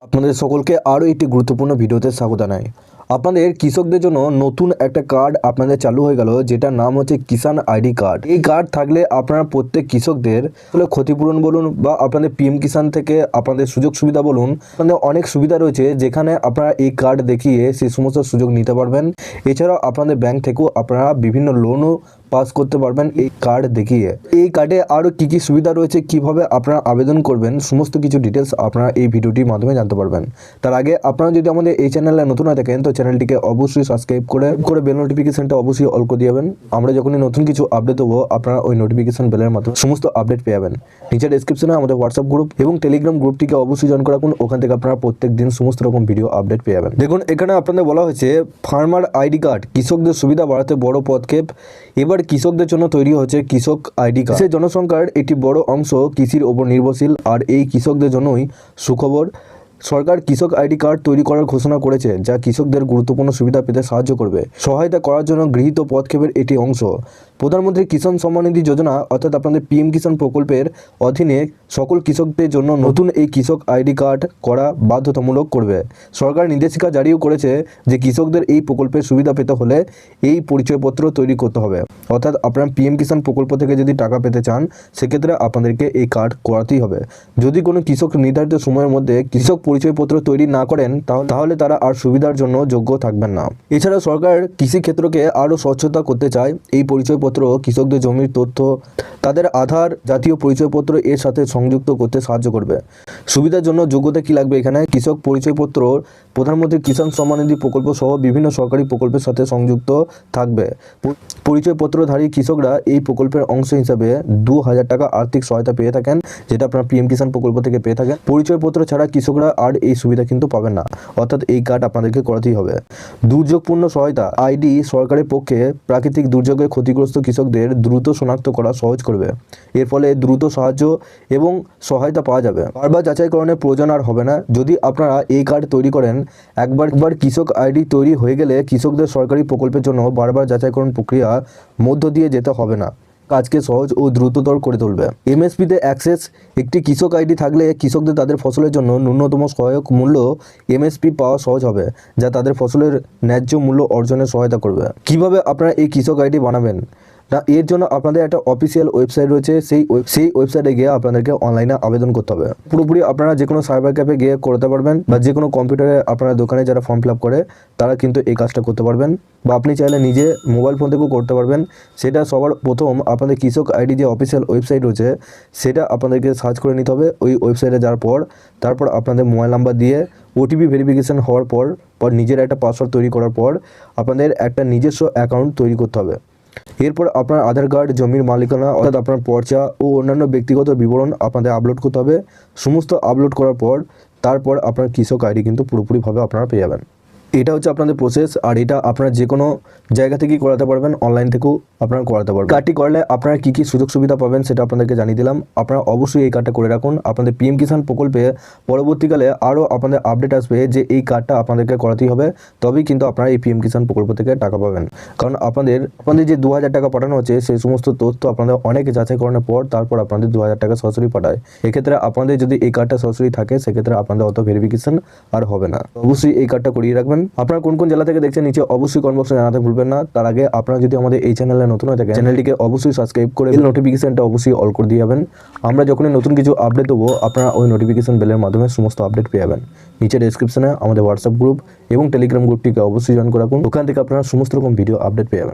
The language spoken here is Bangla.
আপনাদের সকলকে আরও একটি গুরুত্বপূর্ণ ভিডিওতে স্বাগত জানাই। আপনাদের কৃষকদের জন্য নতুন একটা কার্ড আপনাদের চালু হয়ে গেল, যেটার নাম হচ্ছে কিষাণ আইডি কার্ড। এই কার্ড থাকলে আপনারা প্রত্যেক কৃষকদের ক্ষতিপূরণ বলুন বা আপনাদের পিএম কিষাণ থেকে আপনাদের সুযোগ সুবিধা বলুন, আপনাদের অনেক সুবিধা রয়েছে যেখানে আপনারা এই কার্ড দেখিয়ে সেই সমস্ত সুযোগ নিতে পারবেন। এছাড়াও আপনাদের ব্যাংক থেকেও আপনারা বিভিন্ন লোনও পাস করতে পারবেন এই কার্ড দেখিয়ে। এই কার্ডে আরও কী কী সুবিধা রয়েছে, কিভাবে আপনারা আবেদন করবেন, সমস্ত কিছু ডিটেলস আপনারা এই ভিডিওটির মাধ্যমে জানতে পারবেন। তার আগে আপনারা যদি আমাদের এই চ্যানেলে নতুন হয়ে থাকেন তো চ্যানেলটিকে অবশ্যই সাবস্ক্রাইব করে বেল নোটিফিকেশনটা অবশ্যই অল করে দিবেন। আমরা যখনই নতুন কিছু আপডেট দেবো আপনারা ওই নোটিফিকেশন বেলের মাধ্যমে সমস্ত আপডেট পেয়ে যাবেন। নিচে ডেসক্রিপশনে আমাদের হোয়াটসঅ্যাপ গ্রুপ এবং টেলিগ্রাম গ্রুপটিকে অবশ্যই জয়েন করে রাখুন। ওখান থেকে আপনারা প্রত্যেক দিন সমস্ত রকম ভিডিও আপডেট পেয়ে যাবেন। দেখুন, এখানে আপনাদের বলা হয়েছে ফার্মার আইডি কার্ড, কৃষকদের সুবিধা বাড়াতে বড় পদক্ষেপ। এবার কৃষকদের জন্য তৈরি হচ্ছে কৃষক আইডি কার্ড। সেই জনসংখ্যার একটি বড় অংশ কৃষির ওপর নির্ভরশীল, আর এই কৃষকদের জন্যই সুখবর। সরকার কৃষক আইডি কার্ড তৈরি করার ঘোষণা করেছে, যা কৃষকদের গুরুত্বপূর্ণ সুবিধা পেতে সাহায্য করবে। সহায়তা করার জন্য গৃহীত পদক্ষেপের এটি অংশ। প্রধানমন্ত্রী কিষাণ সম্মান নিধি যোজনা অর্থাৎ আপনাদের পিএম কিষাণ প্রকল্পের অধীনে সকল কৃষকদের জন্য নতুন এই কৃষক আইডি কার্ড করা বাধ্যতামূলক করবে। সরকার নির্দেশিকা জারিও করেছে যে কৃষকদের এই প্রকল্পের সুবিধা পেতে হলে এই পরিচয়পত্র তৈরি করতে হবে। অর্থাৎ আপনারা পিএম কিষাণ প্রকল্প থেকে যদি টাকা পেতে চান সেক্ষেত্রে আপনাদেরকে এই কার্ড করাতেই হবে। যদি কোনো কৃষক নির্ধারিত সময়ের মধ্যে কৃষক পরিচয়পত্র তৈরি না করেন তাহলে তারা আর সুবিধার জন্য যোগ্য থাকবেন না। এছাড়া সরকার কৃষি ক্ষেত্রকে আরও স্বচ্ছতা করতে চায়। এই পরিচয়পত্র কৃষকদের জমির তথ্য, তাদের আধার, জাতীয় পরিচয়পত্র এর সাথে সংযুক্ত করতে সাহায্য করবে। সুবিধার জন্য যোগ্যতা কি লাগবে, এখানে কৃষক পরিচয়পত্র প্রধানমন্ত্রী কিষাণ সম্মান নিধি প্রকল্প সহ বিভিন্ন সরকারি প্রকল্পের সাথে সংযুক্ত থাকবে। পরিচয়পত্রধারী কৃষকরা এই প্রকল্পের অংশ হিসাবে 2000 টাকা আর্থিক সহায়তা পেয়ে থাকেন, যেটা আপনারা পিএম কিষাণ প্রকল্প থেকে পেয়ে থাকেন। পরিচয়পত্র ছাড়া কৃষকরা আর এই সুবিধা কিন্তু পাবেন না, অর্থাৎ এই কার্ড আপনাদেরকে করাতেই হবে। দুর্যোগপূর্ণ সহায়তা আইডি সরকারের পক্ষে প্রাকৃতিক দুর্যোগে ক্ষতিগ্রস্ত কৃষকদের দ্রুত শনাক্ত করা সহজ করবে। এর ফলে দ্রুত সাহায্য এবং সহায়তা পাওয়া যাবে। বারবার যাচাইকরণের প্রয়োজন আর হবে না। যদি আপনারা এই কার্ড তৈরি করেন, একবার কৃষক আইডি তৈরি হয়ে গেলে কৃষকদের সরকারি প্রকল্পের জন্য বারবার যাচাইকরণ প্রক্রিয়া মধ্য দিয়ে যেতে হবে না। কাজকে সহজ ও দ্রুততর করে তুলবে। এমএসপিতে অ্যাক্সেস, একটি কৃষক আইডি থাকলে কৃষকদের তাদের ফসলের জন্য ন্যূনতম সহায়ক মূল্য এমএসপি পাওয়া সহজ হবে, যা তাদের ফসলের ন্যায্য মূল্য অর্জনে সহায়তা করবে। কিভাবে আপনারা এই কৃষক আইডি বানাবেন না, এর জন্য আপনাদের একটা অফিসিয়াল ওয়েবসাইট রয়েছে। সেই ওয়েবসাইটে গিয়ে আপনাদেরকে অনলাইনে আবেদন করতে হবে। পুরোপুরি আপনারা যে কোনো সাইবার ক্যাফে গিয়ে করতে পারবেন, বা যে কোনো কম্পিউটারে আপনার দোকানে যারা ফর্ম ফিল আপ করে তারা কিন্তু এই কাজটা করতে পারবেন, বা আপনি চাইলে নিজে মোবাইল ফোন থেকেও করতে পারবেন। সেটা সবার প্রথম আপনাদের কৃষক আইডি যে অফিসিয়াল ওয়েবসাইট রয়েছে সেটা আপনাদেরকে সার্চ করে নিতে হবে। ওই ওয়েবসাইটে যাওয়ার তারপর আপনাদের মোবাইল নাম্বার দিয়ে ওটিপি ভেরিফিকেশান হওয়ার পর নিজের একটা পাসওয়ার্ড তৈরি করার পর আপনাদের একটা নিজস্ব অ্যাকাউন্ট তৈরি করতে হবে। এরপর আপনার আধার কার্ড, জমির মালিকানা অর্থাৎ আপনার পর্চা ও অন্যান্য ব্যক্তিগত বিবরণ আপনাদের আপলোড করতে হবে। সমস্ত আপলোড করার তারপর আপনার কৃষক আইডি কিন্তু পুরোপুরিভাবে আপনারা পেয়ে যাবেন। এটা হচ্ছে আপনাদের প্রসেস, আর এটা আপনারা যে কোনো জায়গা থেকেই করাতে পারবেন, অনলাইন থেকেও আপনারা করাতে পারবেন। কার্ডটি করলে আপনারা কী কী সুযোগ সুবিধা পাবেন সেটা আপনাদেরকে জানিয়ে দিলাম। আপনারা অবশ্যই এই কার্ডটা করে রাখুন। আপনাদের পিএম কিষাণ প্রকল্পে পরবর্তীকালে আরও আপনাদের আপডেট আসবে যে এই কার্ডটা আপনাদেরকে করাতেই হবে, তবেই কিন্তু আপনারা এই পিএম কিষাণ প্রকল্প থেকে টাকা পাবেন। কারণ আপনাদের যে 2000 টাকা পাঠানো হচ্ছে সেই সমস্ত তথ্য আপনাদের অনেকে যাচাইকরণের তারপর আপনাদের 2000 টাকা সরাসরি পাঠায়। এক্ষেত্রে আপনাদের যদি এই কার্ডটা সরাসরি থাকে সেক্ষেত্রে আপনাদের অত ভেরিফিকেশন আর হবে না। অবশ্যই এই কার্ডটা করিয়ে রাখবেন। আপনারা কোন কোন জেলা থেকে দেখছেন নিচে অবশ্যই কমেন্ট বক্সে জানাতে ভুলবেন না। তার আগে আপনারা যদি আমাদের এই চ্যানেলে নতুন হয়ে থাকেন চ্যানেলটিকে অবশ্যই সাবস্ক্রাইব করে নোটিফিকেশনটা অবশ্যই অল করে দিয়ে যাবেন। আমরা যখনই নতুন কিছু আপডেট দেবো আপনারা ওই নোটিফিকেশন বেলের মাধ্যমে সমস্ত আপডেট পেয়ে যাবেন। নিচে ডেসক্রিপশনে আমাদের হোয়াটসঅ্যাপ গ্রুপ এবং টেলিগ্রাম গ্রুপটিকে অবশ্যই জয়েন করে রাখুন। ওখান থেকে আপনারা সমস্ত রকম ভিডিও আপডেট পেয়ে যাবেন।